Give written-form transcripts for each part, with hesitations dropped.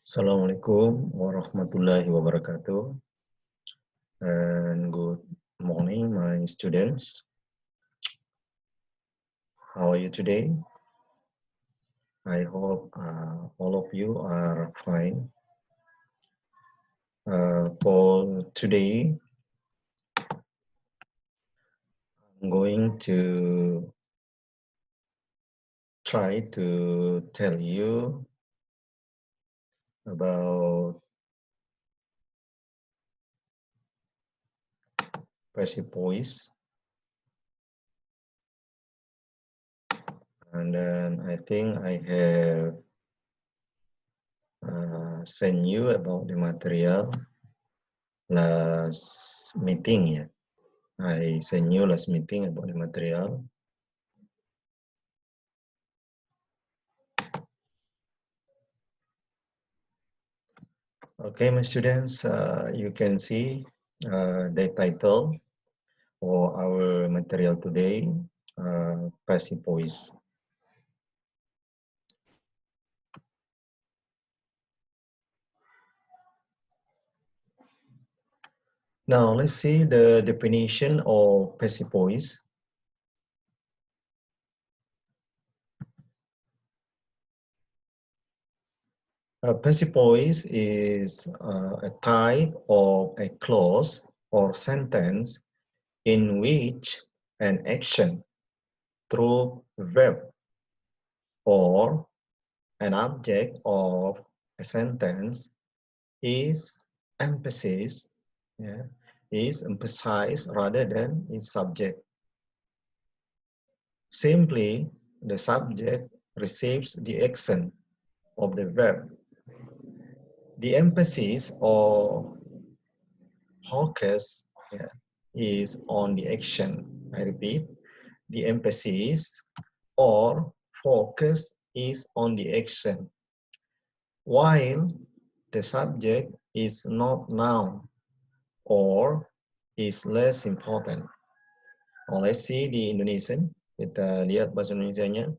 Assalamualaikum warahmatullahi wabarakatuh, and good morning, my students. How are you today? I hope all of you are fine. For today, I'm going to try to tell you about passive voice, and then I think I have sent you about the material last meeting. Yeah, I sent you last meeting about the material. Okay, my students, you can see the title for our material today, passive voice. Now, let's see the definition of passive voice. Passive voice is a type of a clause or sentence in which an action through a verb or an object of a sentence is emphasized, yeah, is emphasized rather than its subject. Simply, the subject receives the action of the verb. The emphasis or focus, yeah, is on the action. I repeat, the emphasis or focus is on the action, while the subject is not noun or is less important. Oh, let's see the Indonesian. Kita lihat bahasa Indonesianya.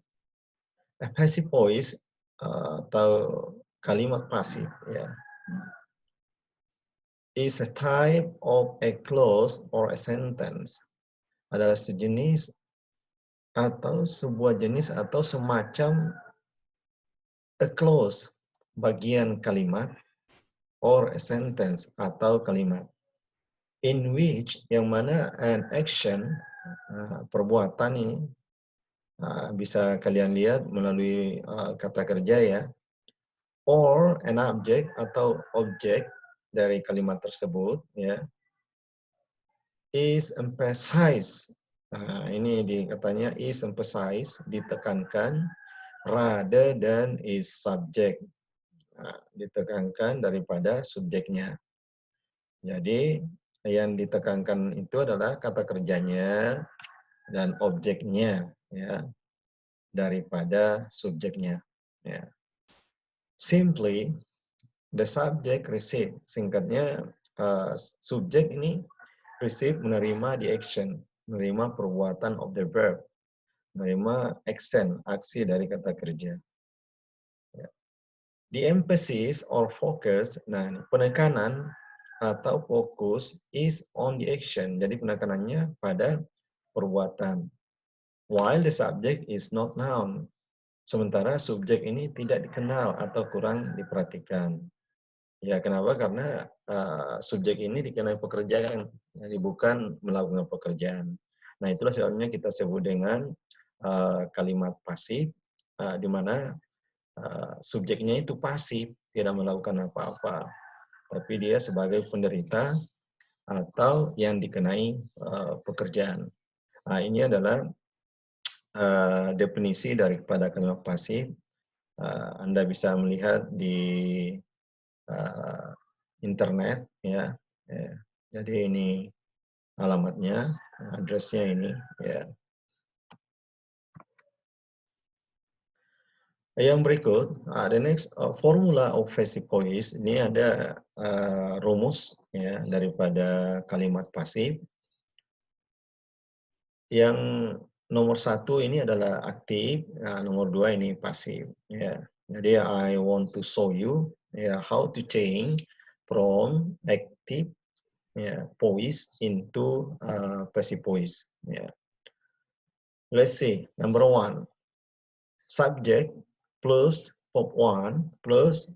A passive voice atau kalimat pasif, ya, is a type of a clause or a sentence. Adalah sejenis atau sebuah jenis atau semacam a clause, bagian kalimat, or a sentence atau kalimat, in which, yang mana an action, perbuatan ini, bisa kalian lihat melalui kata kerja ya, or an object atau objek dari kalimat tersebut ya, is emphasized. Ini katanya is emphasized, ditekankan, rather than is subject, ditekankan daripada subjeknya. Jadi yang ditekankan itu adalah kata kerjanya dan objeknya ya, daripada subjeknya ya. Simply, the subject receive, singkatnya subjek ini receive, menerima the action, menerima perbuatan of the verb, menerima action, aksi dari kata kerja. Ya. The emphasis or focus, nah penekanan atau fokus is on the action, jadi penekanannya pada perbuatan. While the subject is not noun, sementara subjek ini tidak dikenal atau kurang diperhatikan. Ya, kenapa? Karena subjek ini dikenal pekerjaan, jadi bukan melakukan pekerjaan. Nah, itulah sebabnya kita sebut dengan kalimat pasif, di mana subjeknya itu pasif, tidak melakukan apa-apa, tapi dia sebagai penderita atau yang dikenai pekerjaan. Nah, ini adalah definisi daripada kalimat pasif. Anda bisa melihat di internet ya. Jadi ini alamatnya, addressnya ini ya. Yang berikut, the next formula of passive voice, ini ada rumus ya daripada kalimat pasif. Yang nomor 1 ini adalah aktif, nomor 2 ini pasif ya. Jadi I want to show you, ya, how to change from active ya voice into passive voice. Ya. Let's see, number one, subject plus verb one plus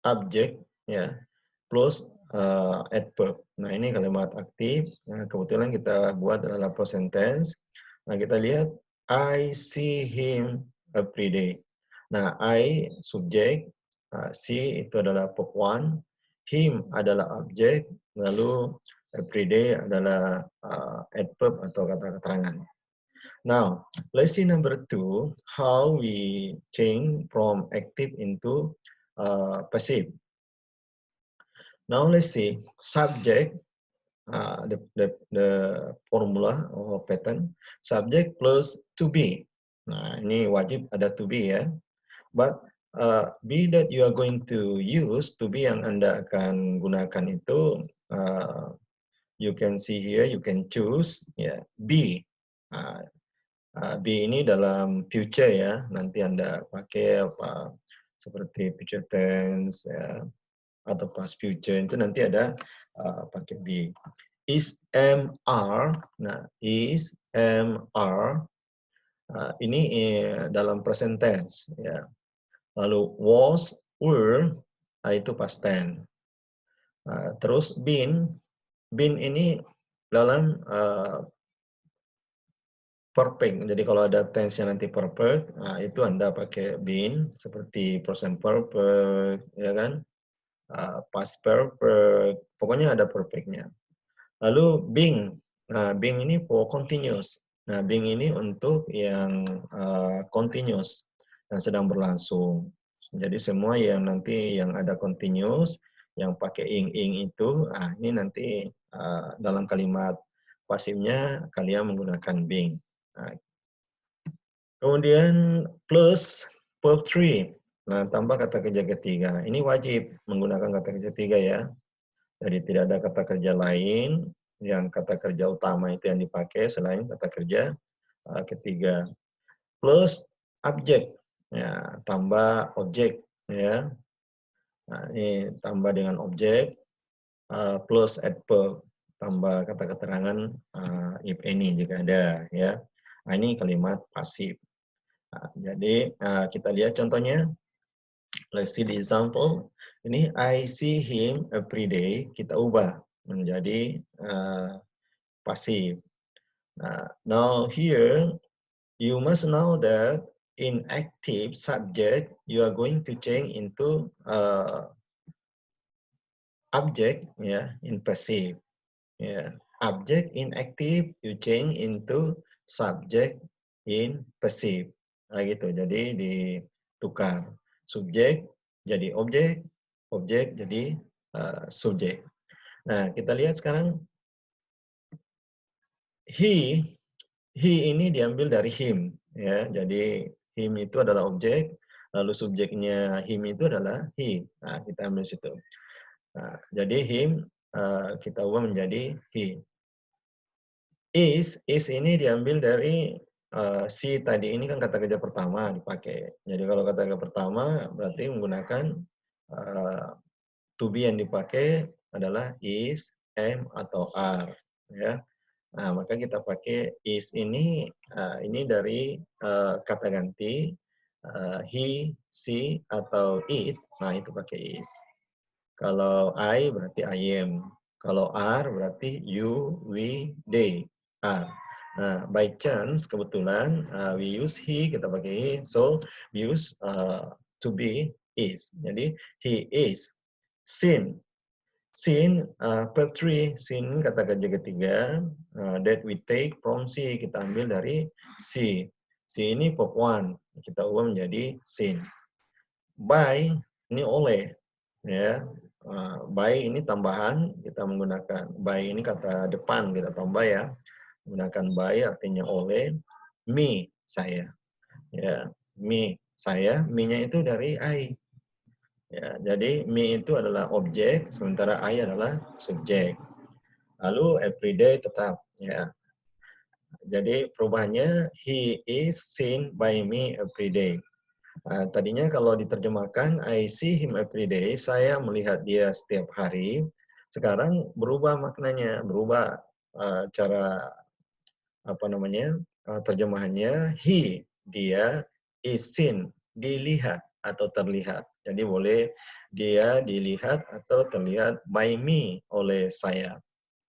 object ya plus adverb. Nah, ini kalimat aktif. Nah, kebetulan kita buat adalah present tense. Nah, kita lihat I see him every day. Nah, I subjek, see itu adalah verb one, him adalah objek, lalu every day adalah adverb atau kata keterangan. Now, let's see number two, how we change from active into passive. Now let's see subject, the formula or pattern subject plus to be. Nah, ini wajib ada to be ya. But be that you are going to use, to be yang Anda akan gunakan itu you can see here, you can choose ya be. Be ini dalam future ya, nanti Anda pakai apa seperti future tense ya, atau past future itu nanti ada pakai be. Is MR, nah is MR ini dalam present tense ya. Lalu was, were itu past tense. Terus been ini dalam perfect. Jadi kalau ada tense yang nanti perfect, itu Anda pakai been seperti present perfect, ya kan? Past perfect, pokoknya ada perfectnya. Lalu being, nah being ini for continuous. Nah being ini untuk yang continuous, yang sedang berlangsung. Jadi semua yang nanti yang ada continuous, yang pakai ing itu, ini nanti dalam kalimat pasifnya kalian menggunakan being. Nah, kemudian plus verb 3. Nah, tambah kata kerja ketiga. Ini wajib menggunakan kata kerja ketiga ya. Jadi tidak ada kata kerja lain yang kata kerja utama itu yang dipakai selain kata kerja ketiga. Plus objek, ya, tambah objek, ya. Nah, ini tambah dengan objek plus adverb, tambah kata keterangan if any jika ada, ya. Nah, ini kalimat pasif. Nah, jadi kita lihat contohnya. Let's see the example. Ini I see him every day. Kita ubah menjadi pasif. Now here you must know that in active subject you are going to change into object ya in passive. Ya, object in active you change into subject in passive. Nah, gitu. Jadi ditukar. Subjek jadi objek, objek jadi subjek. Nah, kita lihat sekarang he ini diambil dari him ya. Jadi him itu adalah objek, lalu subjeknya him itu adalah he. Nah, kita ambil situ. Nah, jadi him kita ubah menjadi he. Is ini diambil dari si tadi ini kan kata kerja pertama dipakai. Jadi kalau kata kerja pertama berarti menggunakan to be yang dipakai adalah is, am atau are ya. Nah, maka kita pakai is ini dari kata ganti he, she atau it. Nah, itu pakai is. Kalau I berarti I am. Kalau are berarti you, we, they are. Nah, by chance kebetulan we use he, kita pakai he. So, we use to be is. Jadi he is seen. Seen verb 3, seen kata kerja ketiga that we take from see, kita ambil dari see. See ini verb 1, kita ubah menjadi seen. By ini oleh ya. By ini tambahan, kita menggunakan by ini kata depan kita tambah ya. Menggunakan by artinya oleh, me saya. Ya, me saya, me-nya itu dari I. Ya, jadi me itu adalah objek, sementara I adalah subjek. Lalu everyday tetap ya. Jadi perubahannya he is seen by me every day. Tadinya kalau diterjemahkan, I see him every day, saya melihat dia setiap hari. Sekarang berubah maknanya, berubah cara apa namanya terjemahannya. He, dia, is seen, dilihat atau terlihat. Jadi boleh dia dilihat atau terlihat by me, oleh saya,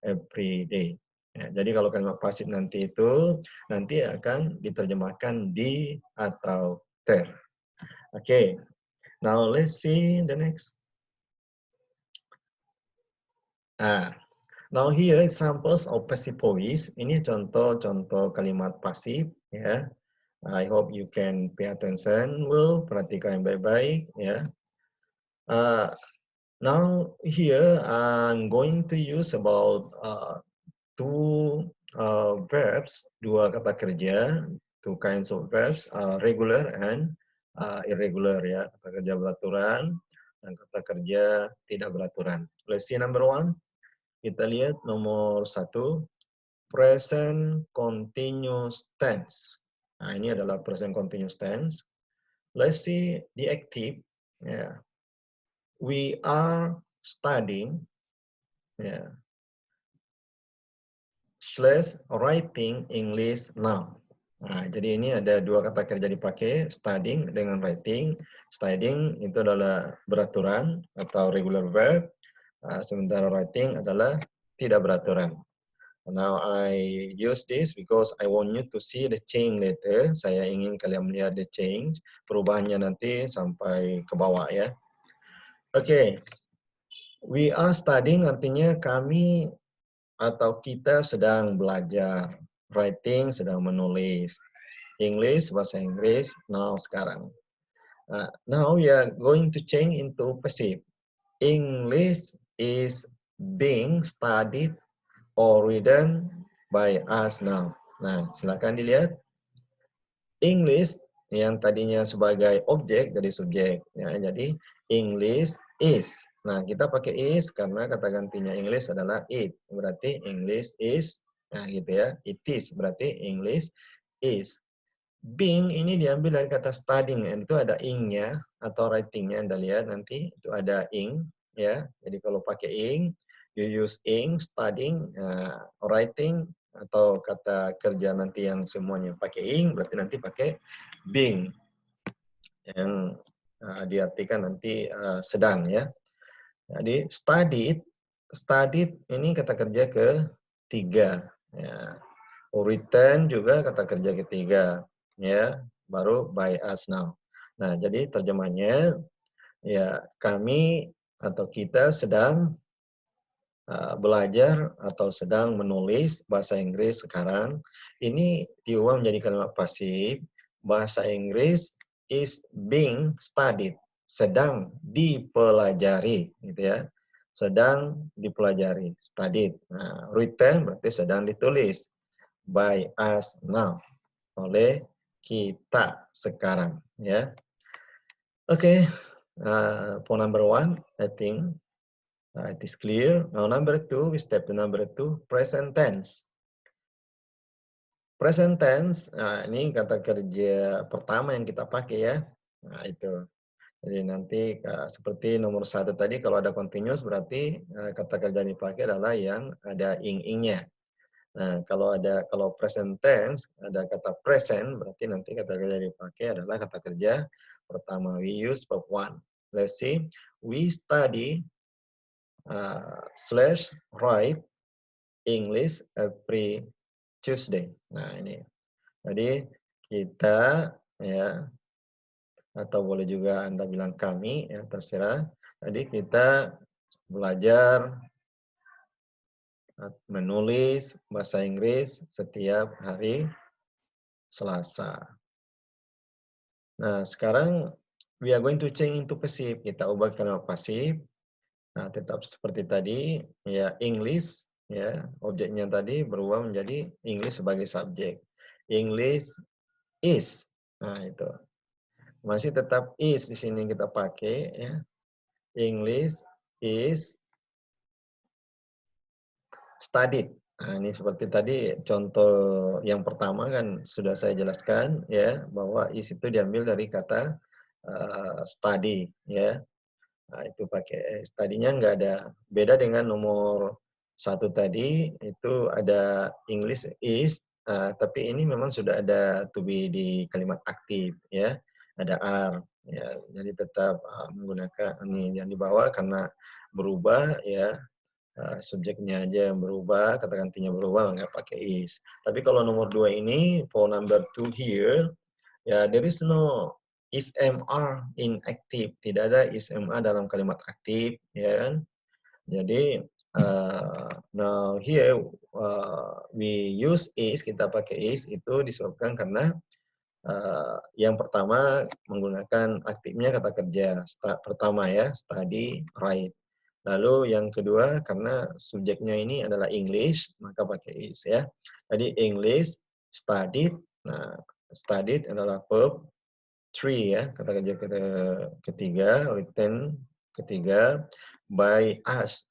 every day. Ya, jadi kalau kalimat pasif nanti itu nanti akan diterjemahkan di atau ter. Oke, now let's see the next. Ah, now here is samples of passive voice. Ini contoh-contoh kalimat pasif ya. I hope you can pay attention. Well, perhatikan baik-baik ya. Uh, Now here I'm going to use about two verbs, dua kata kerja, two kinds of verbs, regular and irregular ya, kata kerja beraturan dan kata kerja tidak beraturan. Let's see number one. Kita lihat nomor satu, present continuous tense. Nah, ini adalah present continuous tense. Let's see the active. Ya. We are studying. Ya. Slash writing English now. Nah, jadi ini ada dua kata kerja dipakai, studying dengan writing. Studying itu adalah beraturan atau regular verb, sementara writing adalah tidak beraturan. Now I use this because I want you to see the change later. Saya ingin kalian melihat the change, perubahannya nanti sampai ke bawah ya. Oke, we are studying artinya kami atau kita sedang belajar. Writing sedang menulis. English, bahasa Inggris, now sekarang. Now we are going to change into passive. English is being studied or written by us now. Nah, silakan dilihat. English yang tadinya sebagai objek jadi subjek. Ya, jadi English is. Nah, kita pakai is karena kata gantinya English adalah it. Berarti English is, nah gitu ya. It is berarti English is. Being ini diambil dari kata studying. Itu ada ing-nya atau writing-nya. Anda lihat nanti itu ada ing. Ya, jadi kalau pakai ing, you use ing, studying, writing, atau kata kerja nanti yang semuanya pakai ing, berarti nanti pakai being yang diartikan nanti sedang ya. Jadi studied ini kata kerja ketiga. Ya. Written juga kata kerja ketiga, ya. Baru by us now. Nah, jadi terjemahnya ya kami atau kita sedang belajar atau sedang menulis bahasa Inggris sekarang. Ini diubah menjadi kalimat pasif. Bahasa Inggris is being studied, sedang dipelajari, gitu ya. Sedang dipelajari, studied. Nah, written berarti sedang ditulis. By us now, oleh kita sekarang, ya. Oke, for number one, I think it is clear. Now number two, we step to number two, present tense. Present tense, ini kata kerja pertama yang kita pakai ya. Nah itu. Jadi nanti seperti nomor satu tadi, kalau ada continuous berarti kata kerja yang dipakai adalah yang ada ing-ingnya. Nah kalau present tense ada kata present, berarti nanti kata kerja yang dipakai adalah kata kerja pertama. We use verb one. Let's see. We study slash write English every Tuesday. Nah ini, jadi kita ya, atau boleh juga Anda bilang kami ya, terserah. Jadi kita belajar menulis bahasa Inggris setiap hari Selasa. Nah sekarang we are going to change into passive. Kita ubah ke kalimat pasif. Nah tetap seperti tadi ya, English ya, objeknya tadi berubah menjadi English sebagai subjek. English is. Nah, itu. Masih tetap is di sini kita pakai ya. English is studied. Nah, ini seperti tadi contoh yang pertama kan sudah saya jelaskan ya, bahwa is itu diambil dari kata study, ya. Nah, itu pakai tadinya nggak ada. Beda dengan nomor satu tadi, itu ada English is, tapi ini memang sudah ada to be di kalimat aktif, ya. Ada are, ya. Jadi tetap menggunakan ini yang dibawa karena berubah, ya. Subjeknya aja yang berubah, kata gantinya berubah, nggak pakai is. Tapi kalau nomor dua ini, for number two here, ya, there is no is MR in active. Tidak ada is MR dalam kalimat aktif, ya kan? Jadi, now here we use is, kita pakai is itu disebabkan karena yang pertama menggunakan aktifnya kata kerja. Pertama ya, study, write. Lalu yang kedua karena subjeknya ini adalah English, maka pakai is ya. Jadi English, studied. Nah, studied adalah verb 3 ya, kata kerja ketiga, written ketiga, by us.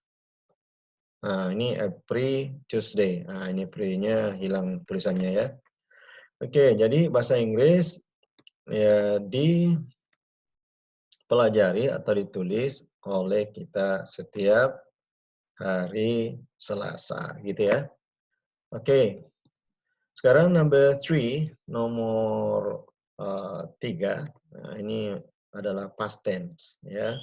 Nah, ini every Tuesday. Nah, ini pre-nya hilang tulisannya ya. Oke, jadi bahasa Inggris ya dipelajari atau ditulis oleh kita setiap hari Selasa, gitu ya. Oke, sekarang number 3, nomor 3. Nah, ini adalah past tense ya.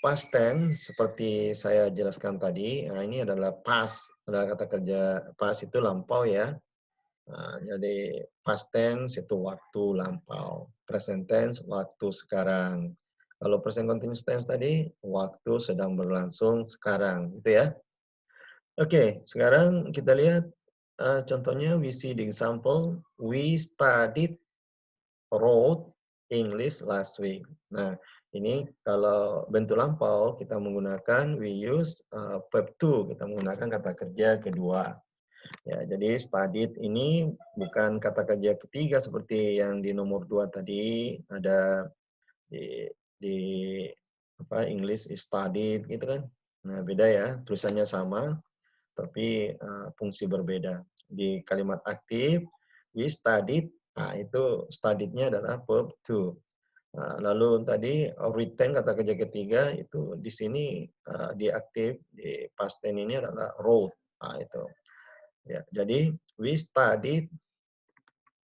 Past tense seperti saya jelaskan tadi, nah ini adalah past, adalah kata kerja past itu lampau ya. Nah, jadi past tense itu waktu lampau, present tense waktu sekarang. Kalau present continuous tense tadi waktu sedang berlangsung sekarang, gitu ya. Oke, sekarang kita lihat contohnya we see the example we studied wrote English last week. Nah, ini kalau bentuk lampau kita menggunakan we use verb to, kita menggunakan kata kerja kedua. Ya, jadi studied ini bukan kata kerja ketiga seperti yang di nomor 2 tadi ada di apa English is studied gitu kan. Nah, beda ya, tulisannya sama tapi fungsi berbeda. Di kalimat aktif we studied, nah itu studied-nya adalah verb to. Nah, lalu tadi written kata kerja ketiga itu di sini di aktif di past tense ini adalah wrote. Nah, itu. Ya, jadi we studied,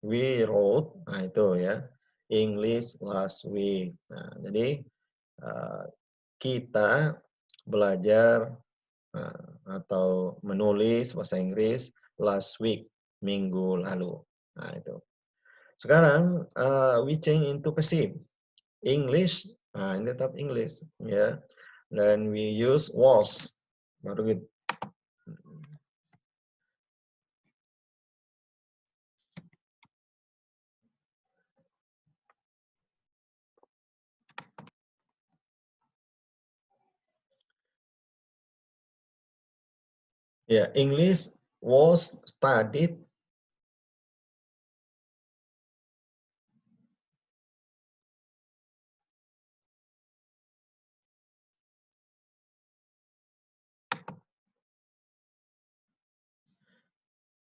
we wrote, nah itu ya, English last week. Nah, jadi kita belajar atau menulis bahasa Inggris last week, minggu lalu. Nah, itu. Sekarang we change into passive. English, nah ini tetap English ya. Dan we use was. Baru gitu. Ya, English was studied.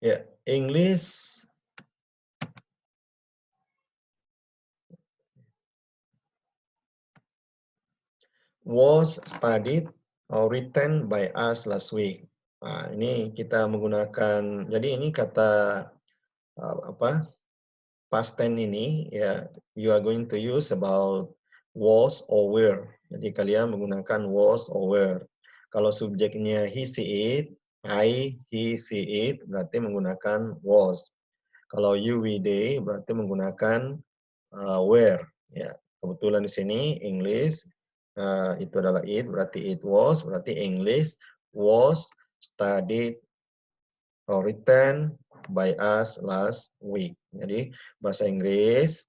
Ya, English was studied or written by us last week. Nah, ini kita menggunakan, jadi ini kata apa past tense ini ya you are going to use about was or were. Jadi kalian menggunakan was or were. Kalau subjeknya he, see it, I, he, see it berarti menggunakan was. Kalau you, we, they berarti menggunakan were. Ya, kebetulan di sini English itu adalah it, berarti it was, berarti English was studied or written by us last week. Jadi bahasa Inggris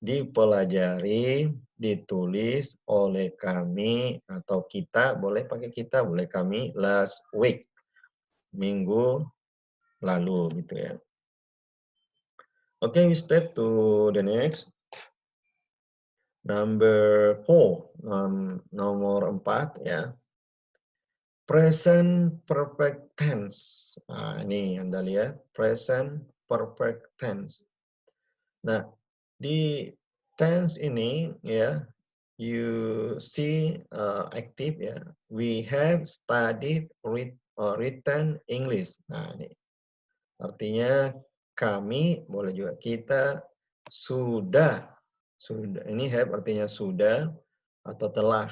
dipelajari, ditulis oleh kami atau kita, boleh pakai kita, boleh kami last week, minggu lalu gitu ya. Oke, we step to the next. Number 4, nomor 4 ya. Present perfect tense. Nah, ini Anda lihat, present perfect tense. Nah, di tense ini ya, you see active ya. We have studied written English. Nah, ini artinya kami, boleh juga kita sudah. Sudah ini have artinya sudah atau telah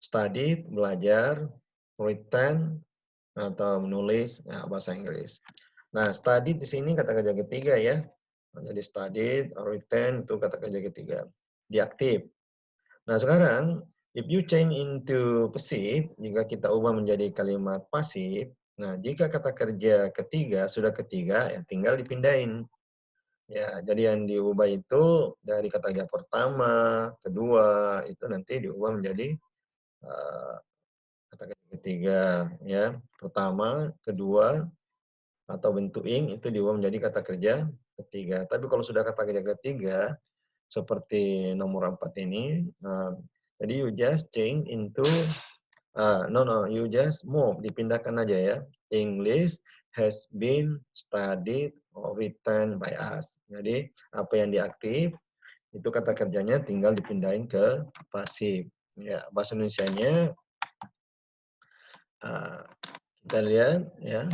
studied, belajar, written atau menulis ya, bahasa Inggris. Nah, study di sini kata kerja ketiga ya. Jadi studied, written itu kata kerja ketiga. Diaktif. Nah, sekarang if you change into passive, jika kita ubah menjadi kalimat pasif, nah jika kata kerja ketiga sudah ketiga, ya tinggal dipindahin. Ya, jadi yang diubah itu dari kata kerja pertama, kedua, itu nanti diubah menjadi eh, kata kerja ketiga, ya. Pertama, kedua, atau bentuk ing itu diubah menjadi kata kerja ketiga. Tapi kalau sudah kata kerja ketiga, seperti nomor 4 ini, jadi you just change into, you just move, dipindahkan aja ya. English has been studied or written by us. Jadi apa yang diaktif, itu kata kerjanya tinggal dipindahin ke pasif. Ya, bahasa Indonesianya uh, kita lihat ya.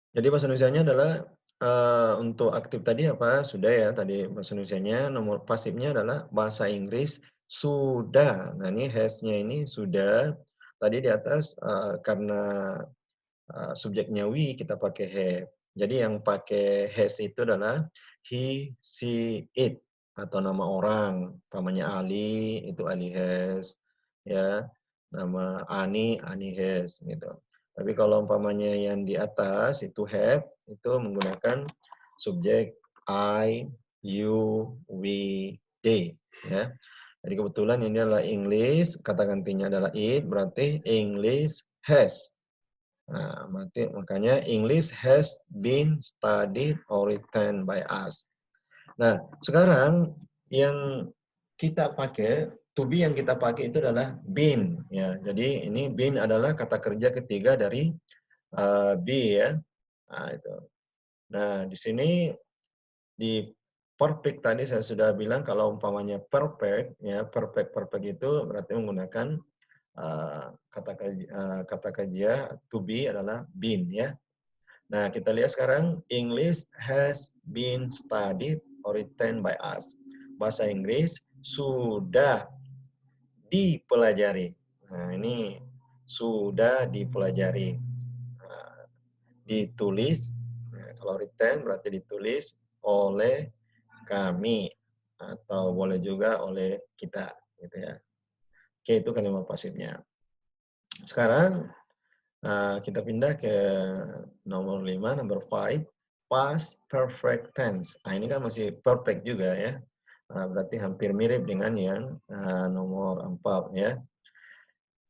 Jadi bahasa Indonesianya adalah untuk aktif tadi apa? Sudah ya tadi bahasa Indonesianya. Nomor pasifnya adalah bahasa Inggris sudah. Nah, ini has-nya ini sudah. Tadi di atas karena subjeknya we kita pakai have. Jadi yang pakai has itu adalah he, she, it atau nama orang. Namanya Ali, itu Ali has. Ya. Nama Ani, Ani has gitu. Tapi kalau umpamanya yang di atas itu have, itu menggunakan subjek I, you, we, they. Ya. Jadi kebetulan ini adalah English, kata gantinya adalah it, berarti English has. Nah, makanya English has been studied or written by us. Nah, sekarang yang kita pakai, to be yang kita pakai itu adalah been. Ya, jadi ini been adalah kata kerja ketiga dari be ya. Nah, itu. Nah, di sini di perfect tadi saya sudah bilang kalau umpamanya perfect, ya perfect itu berarti menggunakan kata kerja to be adalah been ya. Nah, kita lihat sekarang English has been studied or written by us. Bahasa Inggris sudah dipelajari. Nah, ini sudah dipelajari. Nah, ditulis, nah, kalau written berarti ditulis oleh kami atau boleh juga oleh kita gitu ya. Oke, itu kalimat pasifnya. Sekarang kita pindah ke nomor 5, number 5, past perfect tense. Nah, ini kan masih perfect juga ya. Berarti hampir mirip dengan yang nomor 4 ya.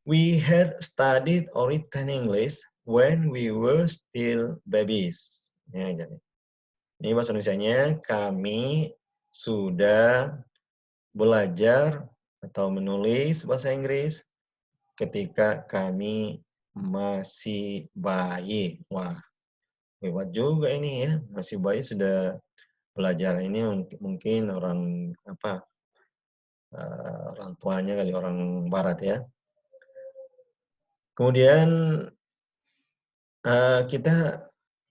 We had studied or written English when we were still babies. Ya, jadi. Ini bahasa Indonesianya, kami sudah belajar atau menulis bahasa Inggris ketika kami masih bayi. Wah, hebat juga ini ya, masih bayi sudah belajar. Ini mungkin orang apa, orang tuanya kali orang barat ya. Kemudian kita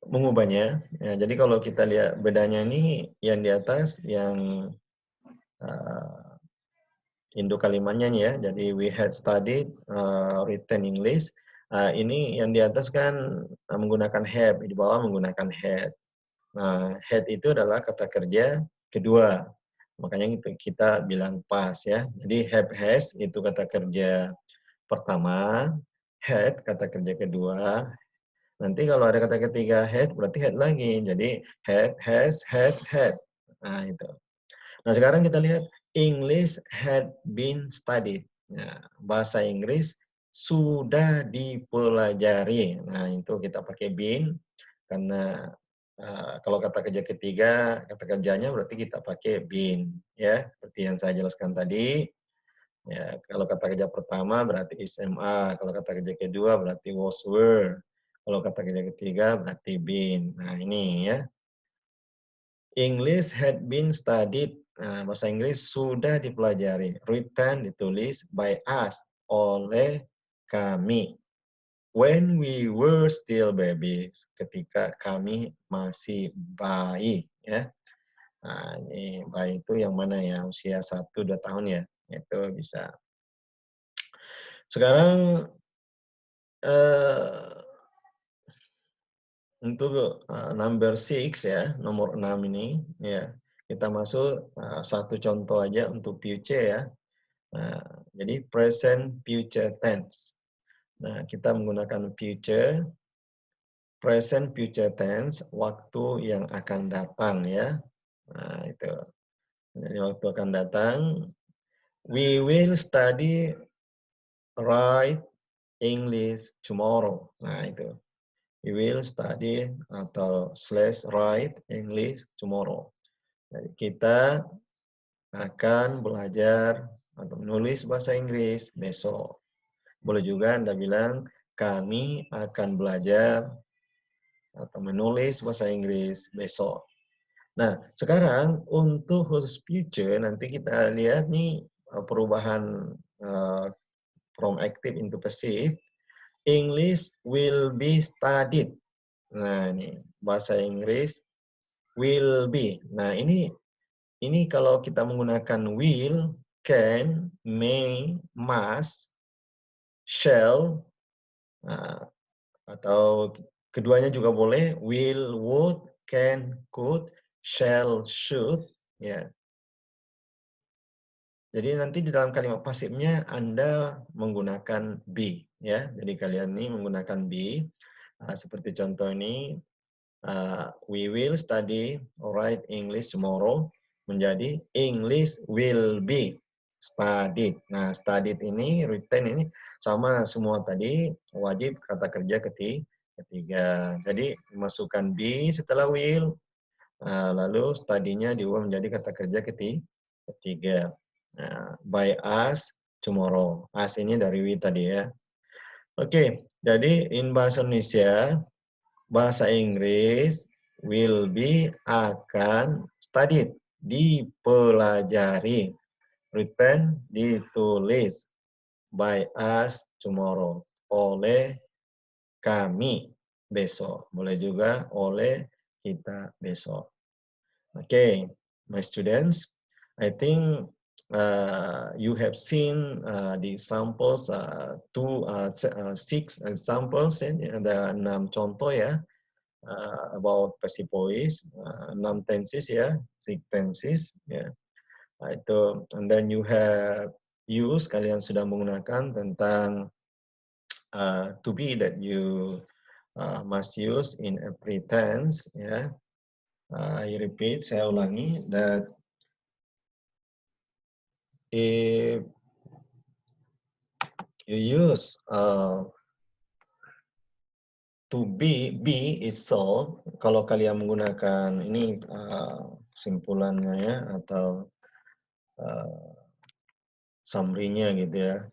mengubahnya. Ya, jadi kalau kita lihat bedanya ini yang di atas yang induk kalimatnya ya. Jadi we had studied written English. Ini yang di atas kan menggunakan have, di bawah menggunakan had. Nah, had itu adalah kata kerja kedua. Makanya kita bilang pas ya. Jadi have has itu kata kerja pertama, had kata kerja kedua. Nanti kalau ada kata ketiga had berarti had lagi. Jadi have, has, had. Nah, itu. Nah, sekarang kita lihat English had been studied. Nah, bahasa Inggris sudah dipelajari. Nah, itu kita pakai been karena kalau kata kerja ketiga, kata kerjanya berarti kita pakai been ya, seperti yang saya jelaskan tadi. Ya, kalau kata kerja pertama berarti is am, kalau kata kerja kedua berarti was were, kalau kata kerja ketiga berarti been. Nah, ini ya. English had been studied. Nah, bahasa Inggris sudah dipelajari. Written, ditulis by us, oleh kami. When we were still babies, ketika kami masih bayi, ya. Nah, ini bayi itu yang mana ya? Usia 1-2 tahun ya. Itu bisa. Sekarang eh, untuk number 6 ya, nomor 6 ini ya. Kita masuk satu contoh aja untuk future ya. Nah, jadi present future tense. Nah, kita menggunakan future, present future tense, waktu yang akan datang ya. Nah, itu. Jadi waktu akan datang, we will study write English tomorrow. Nah, itu. We will study atau slash write English tomorrow. Jadi kita akan belajar atau menulis bahasa Inggris besok. Boleh juga Anda bilang, kami akan belajar atau menulis bahasa Inggris besok. Nah, sekarang untuk khusus future, nanti kita lihat nih perubahan from active into passive. English will be studied. Nah, ini bahasa Inggris will be. Nah, ini kalau kita menggunakan will, can, may, must, shall, atau keduanya juga boleh, will, would, can, could, shall, should, ya. Jadi nanti di dalam kalimat pasifnya Anda menggunakan be, ya. Jadi kalian ini menggunakan be. Seperti contoh ini, we will study or write English tomorrow menjadi English will be studied. Nah, studied ini, written ini sama semua tadi, wajib kata kerja ketiga. Jadi masukkan be setelah will, lalu study-nya diubah menjadi kata kerja ketiga. Nah, by us tomorrow. Us ini dari we tadi ya. Oke, jadi in bahasa Indonesia, bahasa Inggris will be akan studied, dipelajari, written ditulis, by us tomorrow, oleh kami besok. Boleh juga oleh kita besok. Okay, my students, I think you have seen the examples, six examples, ada 6 contoh ya, about passive voice, 6 tenses ya, 6 tenses ya. Itu, and then you have used, kalian sudah menggunakan tentang to be that you must use in every tense ya. I repeat, saya ulangi, that if you use to be itself, kalau kalian menggunakan ini kesimpulannya ya, atau summary-nya gitu ya.